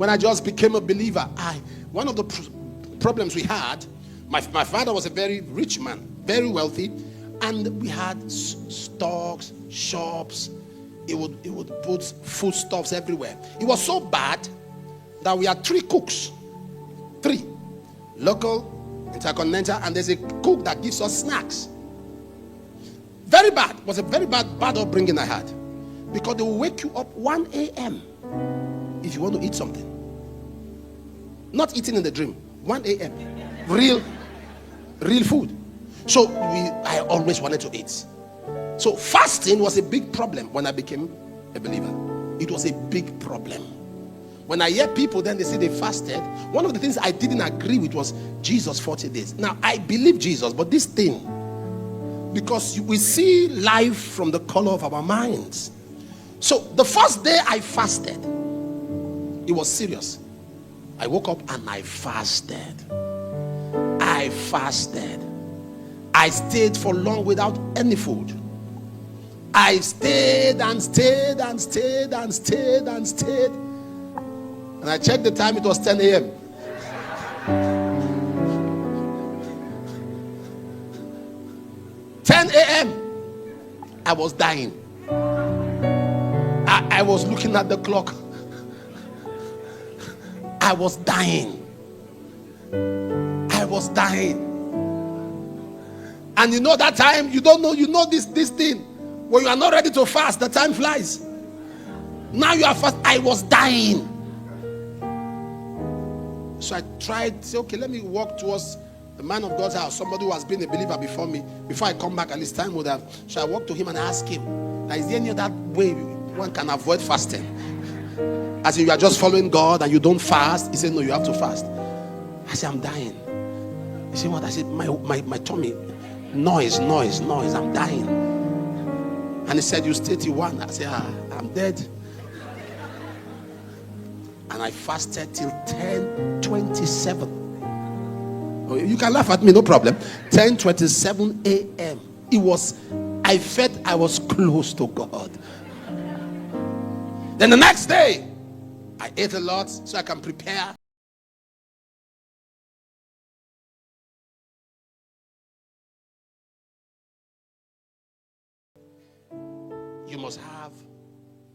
When I just became a believer, one of the problems we had, my father was a very rich man, very wealthy, and we had stocks, shops. He would put foodstuffs everywhere. It was so bad that we had 3 cooks. 3. Local, intercontinental, and there's a cook that gives us snacks. Very bad. It was a very bad upbringing I had. Because they will wake you up 1 a.m. if you want to eat something. Not eating in the dream. 1 a.m. Real food. So I always wanted to eat. So fasting was a big problem when I became a believer. It was a big problem. When I hear people, then they say they fasted. One of the things I didn't agree with was Jesus 40 days. Now, I believe Jesus, but this thing, because we see life from the color of our minds. So the first day I fasted, it was serious. I woke up and I fasted. I stayed for long without any food. I stayed and stayed. And I checked the time, it was 10 a.m. I was dying. I was looking at the clock. I was dying. And you know that time, you don't know, you know this thing. When you are not ready to fast, the time flies. Now you are fast. I was dying. So I tried, say, okay, let me walk towards the man of God's house, somebody who has been a believer before me. Before I come back, at least time would have. So I walked to him and asked him, is there any other way one can avoid fasting? As if you are just following God and you don't fast. He said, no, you have to fast. I said, I'm dying. He said, what? I said, my tummy, noise, I'm dying. And he said, you stay till 1. I said, I'm dead. And I fasted till 10:27. Oh, you can laugh at me, no problem. 10:27 a.m. I felt I was close to God. Then the next day, I ate a lot so I can prepare. You must have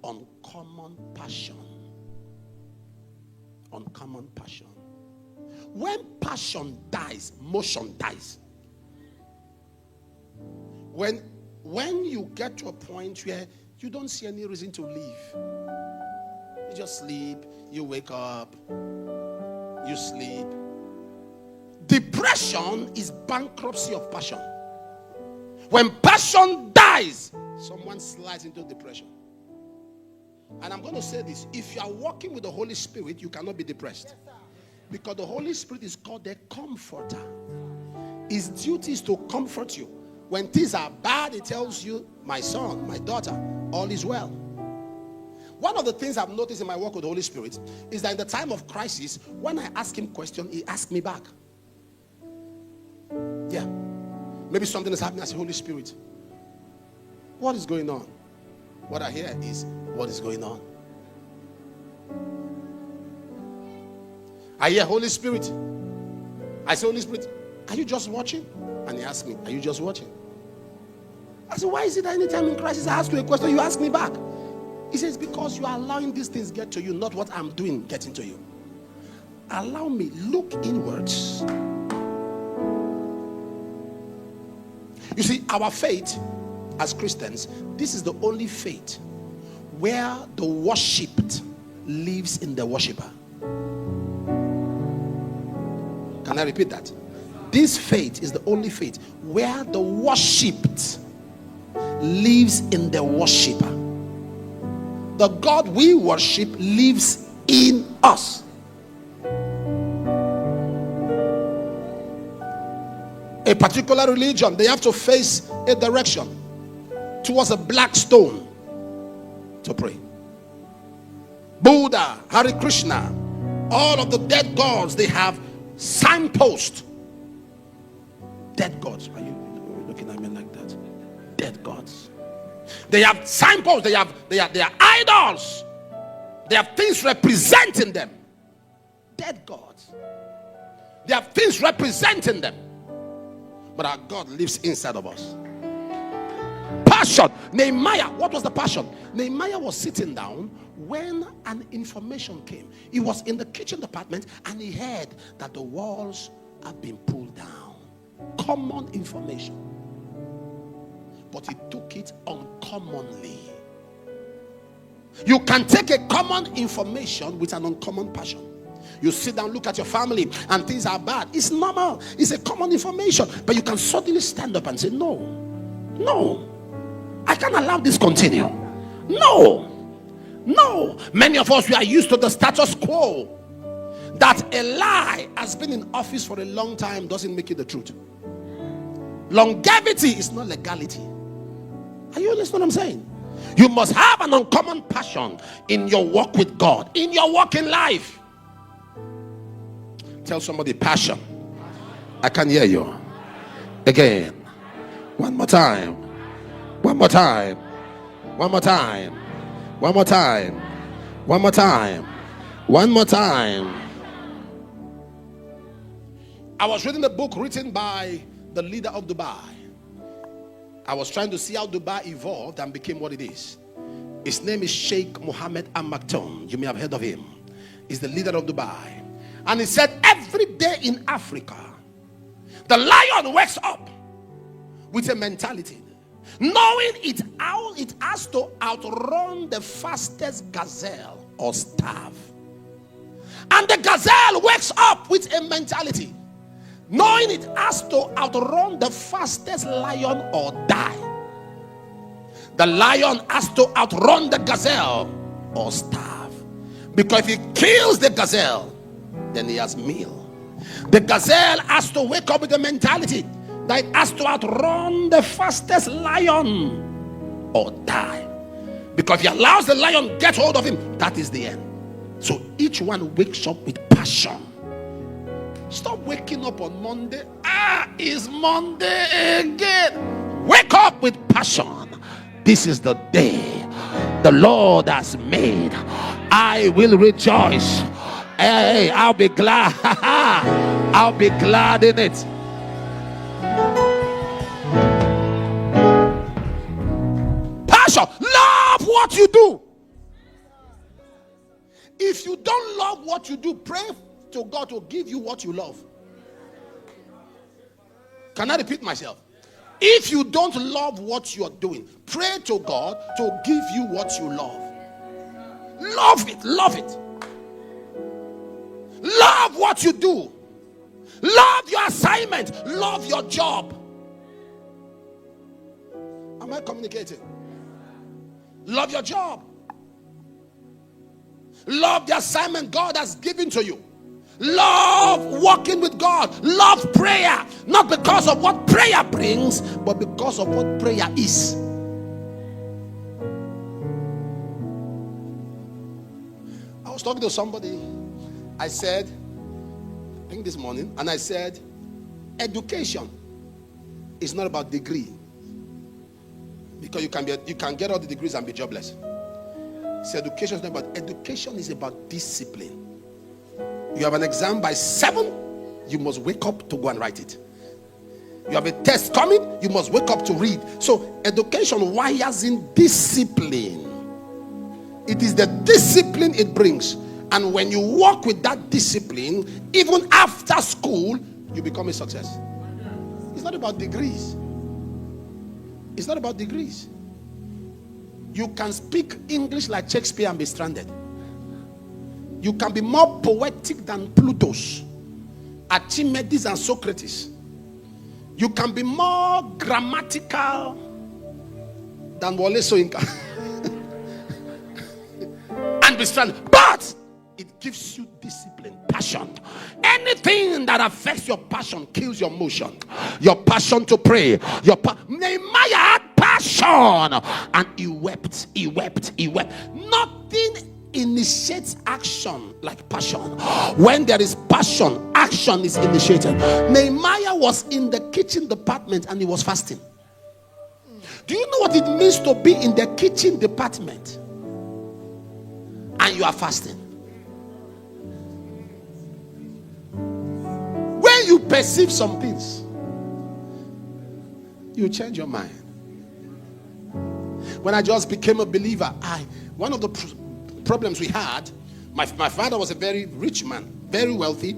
uncommon passion. Uncommon passion. When passion dies, motion dies. When you get to a point where you don't see any reason to live, you just sleep, you wake up, you sleep. Depression is bankruptcy of passion. When passion dies, someone slides into depression. And I'm going to say this: if you are walking with the Holy Spirit, you cannot be depressed. Because the Holy Spirit is called a comforter. His duty is to comfort you. When things are bad, he tells you, my son, my daughter, all is well. One of the things I've noticed in my work with the Holy Spirit is that in the time of crisis, when I ask him questions, he asks me back. Yeah. Maybe something is happening. I say, Holy Spirit, what is going on? What I hear is, what is going on? I hear Holy Spirit. I say, Holy Spirit, are you just watching? And he asked me, are you just watching? I said, why is it that anytime in crisis I ask you a question, you ask me back? He says, because you are allowing these things get to you, not what I'm doing getting to you. Allow me, look inwards. You see, our faith as Christians, this is the only faith where the worshipped lives in the worshiper. Can I repeat that? This faith is the only faith where the worshipped lives in the worshiper. The God we worship lives in us. A particular religion, they have to face a direction towards a black stone to pray. Buddha, Hare Krishna, all of the dead gods, they have signposts. Dead gods. Are you looking at me like that? Dead gods. They have signposts. They are idols. They have things representing them. dead gods. There are things representing them. But our God lives inside of us. Passion. Nehemiah, what was the passion? Nehemiah was sitting down when an information came. He was in the kitchen department and he heard that the walls had been pulled down. Common information. But he took it uncommonly. You can take a common information with an uncommon passion. You sit down, look at your family, and things are bad. It's normal. It's a common information. But you can suddenly stand up and say, no, I can't allow this continue. No. Many of us, we are used to the status quo. That a lie has been in office for a long time doesn't make it the truth. Longevity is not legality. Are you listening to what I'm saying? You must have an uncommon passion in your walk with God, in your walk in life. Tell somebody, passion. I can hear you. Again. One more time. One more time. One more time. One more time. One more time. One more time. I was reading a book written by the leader of Dubai. I was trying to see how Dubai evolved and became what it is. His name is Sheikh Mohammed Al Maktoum. You may have heard of him. He's the leader of Dubai. And he said every day in Africa, the lion wakes up with a mentality, knowing it has to outrun the fastest gazelle or starve. And the gazelle wakes up with a mentality, knowing it has to outrun the fastest lion or die. The lion has to outrun the gazelle or starve. Because if he kills the gazelle, then he has meal. The gazelle has to wake up with the mentality that it has to outrun the fastest lion or die. Because if he allows the lion get hold of him, that is the end. So each one wakes up with passion. Stop waking up on Monday. It's Monday again. Wake up with passion. This is the day the Lord has made. I will rejoice. Hey, I'll be glad. I'll be glad in it. Passion. Love what you do. If you don't love what you do, pray to God to give you what you love. Can I repeat myself? If you don't love what you are doing, pray to God to give you what you love. Love it. Love it. Love what you do. Love your assignment. Love your job. Am I communicating? Love your job. Love the assignment God has given to you. Love walking with God. Love prayer. Not because of what prayer brings, but because of what prayer is. I was talking to somebody. I said, I think this morning, and I said, education is not about degree. Because you can get all the degrees and be jobless. So education is not about, education is about discipline. You have an exam by 7, you must wake up to go and write it. You have a test coming, you must wake up to read. So education wires in discipline. It is the discipline it brings. And when you walk with that discipline, even after school, you become a success. It's not about degrees. It's not about degrees. You can speak English like Shakespeare and be stranded. You can be more poetic than Plutus, Archimedes and Socrates. You can be more grammatical than Wole Soyinka and be stranded. But it gives you discipline, passion. Anything that affects your passion kills your motion. Your passion to pray. Nehemiah had passion, and he wept. He wept. He wept. Nothing initiates action like passion. When there is passion, action is initiated. Nehemiah was in the kitchen department and he was fasting. Do you know what it means to be in the kitchen department and you are fasting? when you perceive some things, you change your mind. When I just became a believer, one of the problems we had, my father was a very rich man, very wealthy,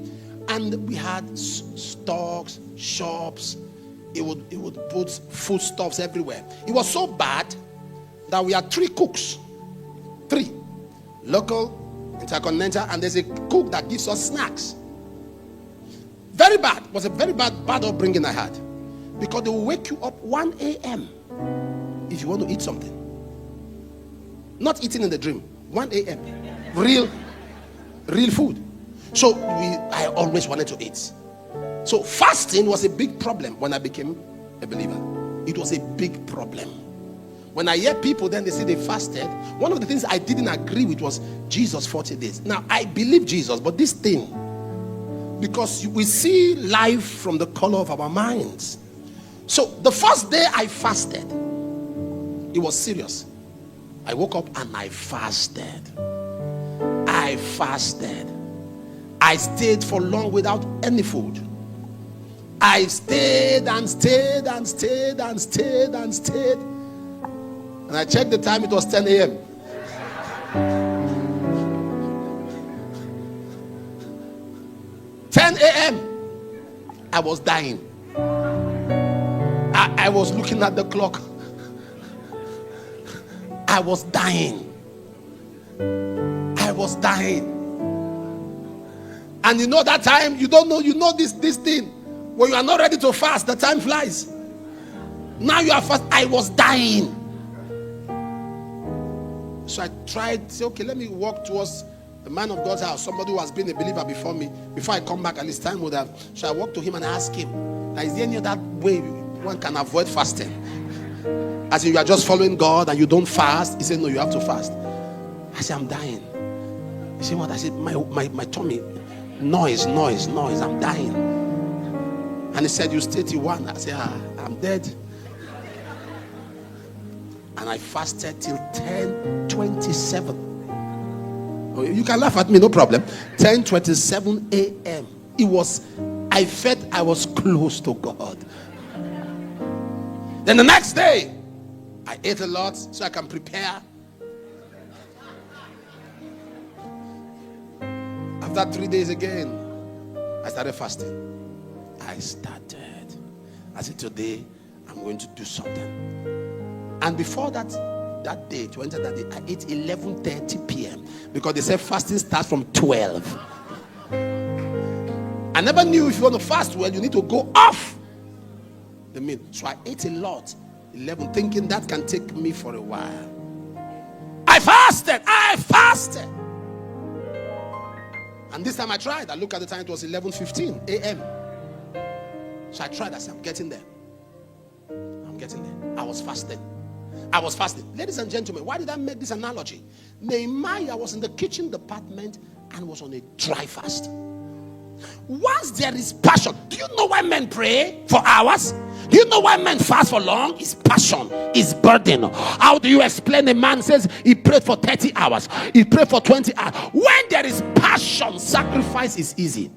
and we had stocks, shops. He would put foodstuffs everywhere. It was so bad that we had 3 cooks. 3. Local, intercontinental, and there's a cook that gives us snacks. Very bad. It was a very bad upbringing I had. Because they will wake you up 1 a.m. if you want to eat something. Not eating in the dream. 1 a.m. Real food. So I always wanted to eat. So fasting was a big problem when I became a believer. It was a big problem. When I hear people, then they say they fasted. One of the things I didn't agree with was Jesus 40 days. Now, I believe Jesus, but this thing, because we see life from the color of our minds. So the first day I fasted, it was serious. I woke up and I fasted. I fasted. I stayed for long without any food. I stayed and stayed and stayed and stayed and stayed. And I checked the time, it was 10 a.m. I was dying. I was looking at the clock. I was dying. I was dying. And you know that time, you don't know, you know this thing. When you are not ready to fast, the time flies. Now you are fast. I was dying. So I tried, say, okay, let me walk towards the man of God's house, somebody who has been a believer before me. Before I come back, at least time would have. So I walked to him and asked him, is there any other way one can avoid fasting? As if you are just following God and you don't fast. He said, no, you have to fast. I said, I'm dying. He said, what? I said, my tummy, noise, I'm dying. And he said, you stay till 1. I said, I'm dead. And I fasted till 10:27. Oh, you can laugh at me, no problem. 10:27 a.m. I felt I was close to God. Then the next day, I ate a lot so I can prepare. After 3 days again, I started fasting. I said, today, I'm going to do something. And before that day, to enter that day, I ate 11:30 p.m. because they said fasting starts from 12. I never knew if you want to fast well, you need to go off the meal. So I ate a lot, 11, thinking that can take me for a while. I fasted. And this time I tried. I looked at the time, it was 11:15 a.m. So I tried. I said, I'm getting there. I was fasting. Ladies and gentlemen, why did I make this analogy? Nehemiah was in the kitchen department and was on a dry fast. Once there is passion, do you know why men pray for hours? Do you know why men fast for long? It's passion, it's burden. How do you explain a man says he prayed for 30 hours, he prayed for 20 hours? When there is passion, sacrifice is easy.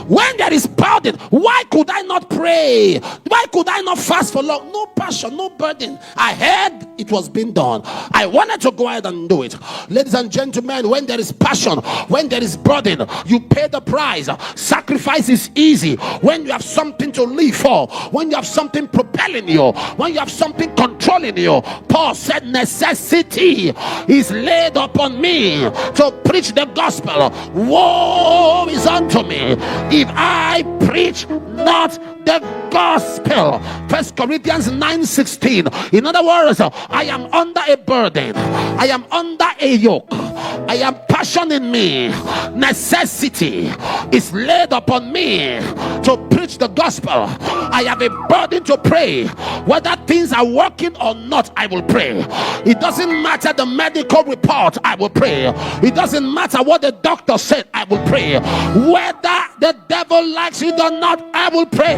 When there is burden, why could I not pray? Why could I not fast for long? No passion, no burden. I heard it was being done. I wanted to go ahead and do it. Ladies and gentlemen, when there is passion, when there is burden, you pay the price. Sacrifice is easy. When you have something to live for, when you have something propelling you, when you have something controlling you. Paul said, necessity is laid upon me to preach the gospel. Woe is unto me if I preach not the gospel. 1 Corinthians 9:16. In other words, I am under a burden, I am under a yoke, I am passion in me. Necessity is laid upon me to preach the gospel. I have a burden to pray. Whether things are working or not, I will pray. It doesn't matter the medical report, I will pray. It doesn't matter what the doctor said, I will pray. Whether The devil likes it or not, I will pray.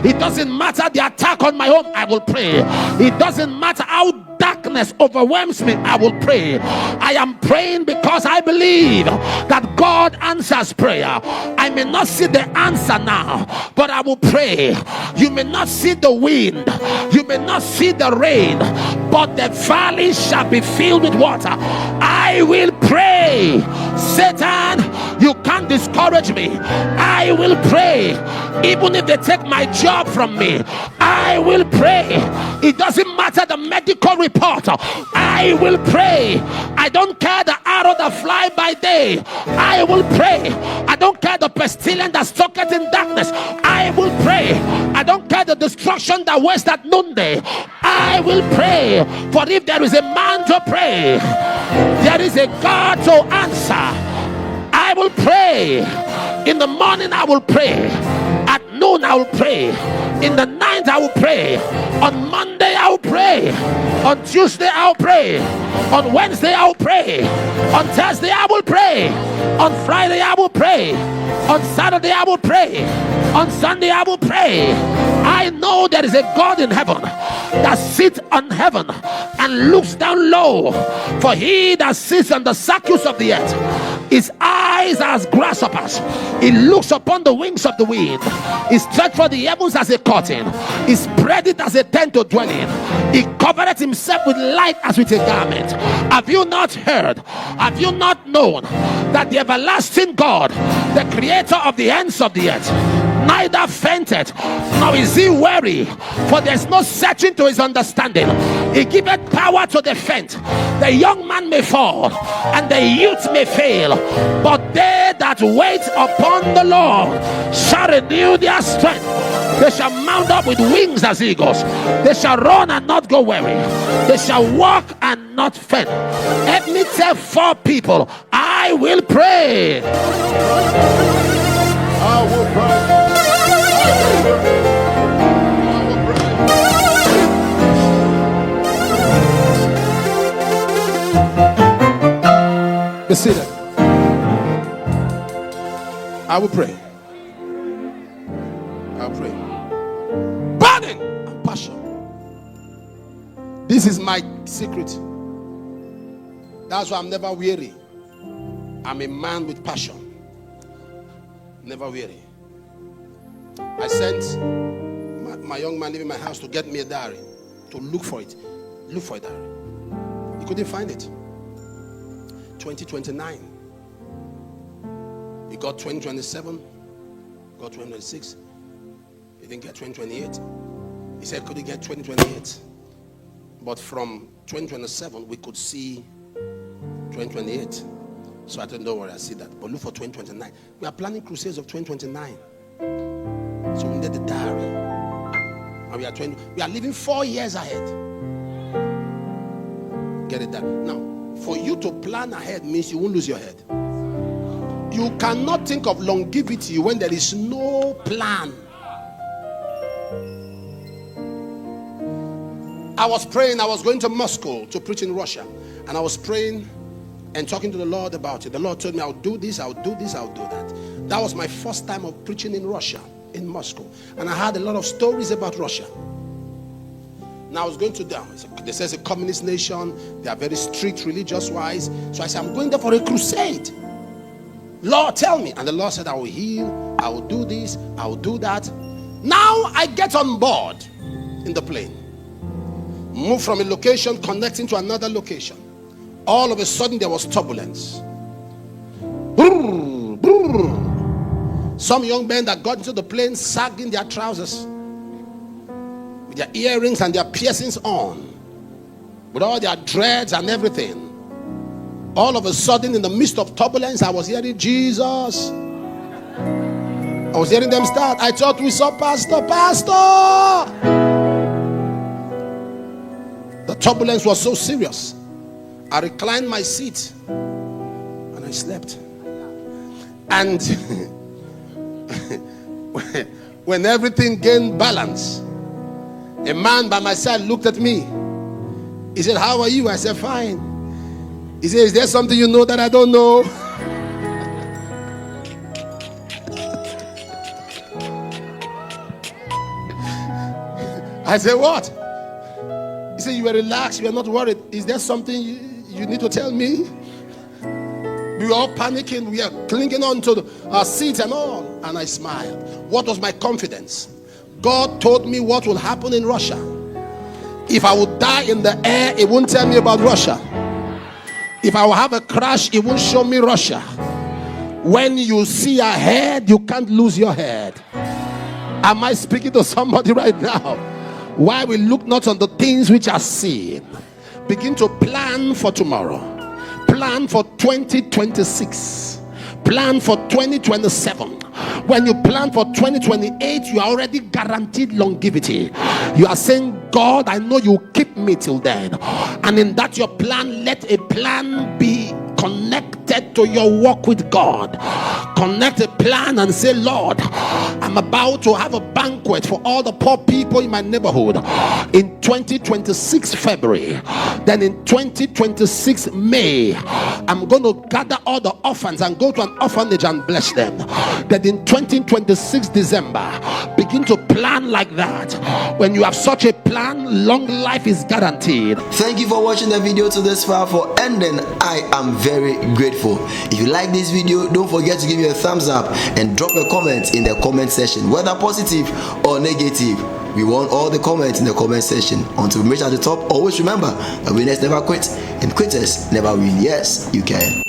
It doesn't matter the attack on my home, I will pray. It doesn't matter how darkness overwhelms me, I will pray. I am praying because I believe that God answers prayer. I may not see the answer now, but I will pray. You may not see the wind, you may not see the rain, but the valley shall be filled with water. I will pray. Satan, you can't discourage me. I will pray. Even if they take my job from me, I will pray. It doesn't matter the medical report, I will pray. I don't care the arrow that fly by day, I will pray. I don't care the pestilence that stalketh in darkness, I will pray. I don't care the destruction that wastes at noonday, I will pray. For if there is a man to pray, there is a God to answer. I will pray. In the morning I will pray. At noon I will pray. In the night I will pray. On Monday I will pray. On Tuesday I will pray. On Wednesday I will pray. On Thursday I will pray. On Friday I will pray. On Saturday I will pray. On Sunday I will pray. I know there is a God in heaven that sits on heaven and looks down low. For he that sits on the circles of the earth, his eyes are as grasshoppers. He looks upon the wings of the wind. He stretched for the heavens as a curtain. He spread it as a tent to dwell in. He covered himself with light as with a garment. Have you not heard? Have you not known that the everlasting God, the creator of the ends of the earth, neither fainted nor is he weary, for there's no searching to his understanding. He giveth power to the faint. The young man may fall and the youth may fail, but they that wait upon the Lord shall renew their strength. They shall mount up with wings as eagles. They shall run and not go weary. They shall walk and not faint. Let me tell 4 people, I will pray. I will pray. Be seated. I will pray. I will pray. Burning and passion. This is my secret. That's why I'm never weary. I'm a man with passion. Never weary. I sent my young man leaving my house to get me a diary, to look for it. Look for a diary. He couldn't find it. 2029. He got 2027. Got 2026. He didn't get 2028. He said, could he get 2028? But from 2027, we could see 2028. So I told him, don't worry, I see that. But look for 2029. We are planning crusades of 2029. So we need the diary. And we are living 4 years ahead. Get it done. Now, for you to plan ahead means you won't lose your head. You cannot think of longevity when there is no plan. I was praying, I was going to Moscow to preach in Russia. And I was praying and talking to the Lord about it. The Lord told me, I'll do this, I'll do this, I'll do that. That was my first time of preaching in Russia, in Moscow. And I had a lot of stories about Russia. Now I was going to them. They say it's a communist nation. They are very strict religious-wise. So I said, I'm going there for a crusade. Lord, tell me. And the Lord said, I will heal, I will do this, I will do that. Now I get on board in the plane. Move from a location, connecting to another location. All of a sudden there was turbulence. Brrr, brrr. Some young men that got into the plane sagging their trousers, with their earrings and their piercings on, with all their dreads and everything. All of a sudden, in the midst of turbulence, I was hearing Jesus. I was hearing them start. I thought we saw Pastor. The turbulence was so serious. I reclined my seat and I slept. And when everything gained balance, a man by my side looked at me. He said, how are you? I said, fine. He said, is there something you know that I don't know? I said, what? He said, you were relaxed, you were not worried. Is there something you need to tell me? We were all panicking, we were clinging on to our seats and all. And I smiled. What was my confidence? God told me what will happen in Russia. If I would die in the air, it won't tell me about Russia. If I will have a crash, it won't show me Russia. When you see a head, you can't lose your head. Am I speaking to somebody right now? Why we look not on the things which are seen. Begin to plan for tomorrow. Plan for 2026. Plan for 2027. When you plan for 2028, you are already guaranteed longevity. You are saying, God, I know you keep me till then. And in that your plan, let a plan be connected to your walk with God. Connect a plan and say, Lord, I'm about to have a banquet for all the poor people in my neighborhood in 2026 February. Then in 2026 May, I'm going to gather all the orphans and go to an orphanage and bless them. Then in 2026 December, begin to plan like that. When you have such a plan, long life is guaranteed. Thank you for watching the video to this far. For ending, I am very grateful. If you like this video, don't forget to give me a thumbs up and drop a comment in the comment section, whether positive or negative. We want all the comments in the comment section. Until we reach at the top, always remember that winners never quit and quitters never win. Yes, you can.